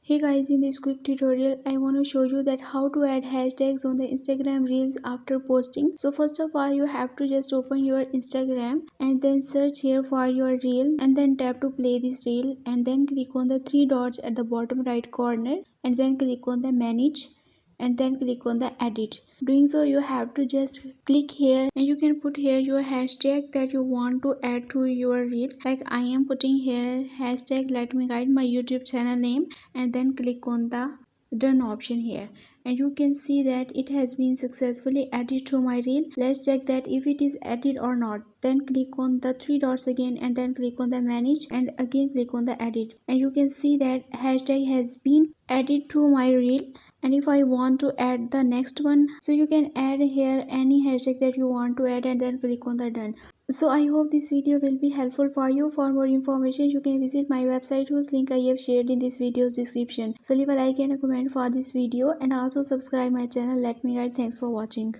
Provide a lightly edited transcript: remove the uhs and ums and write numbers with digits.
Hey guys, in this quick tutorial I want to show you that how to add hashtags on the Instagram reels after posting. So first of all, you have to just open your Instagram and then search here for your reel and then tap to play this reel and then click on the three dots at the bottom right corner and then click on the manage and then click on the edit. Doing so, you have to just click here and you can put here your hashtag that you want to add to your reel. Like I am putting here hashtag let me guide my YouTube channel name and then click on the done option here and you can see that it has been successfully added to my reel. Let's check that if it is added or not. Then click on the three dots again and then click on the manage and again click on the edit and you can see that hashtag has been added to my reel. And if I want to add the next one, so you can add here any hashtag that you want to add and then click on the done. So I hope this video will be helpful for you. For more information you can visit my website whose link I have shared in this video's description. So leave a like and a comment for this video and also subscribe my channel. Let me guide. Thanks for watching.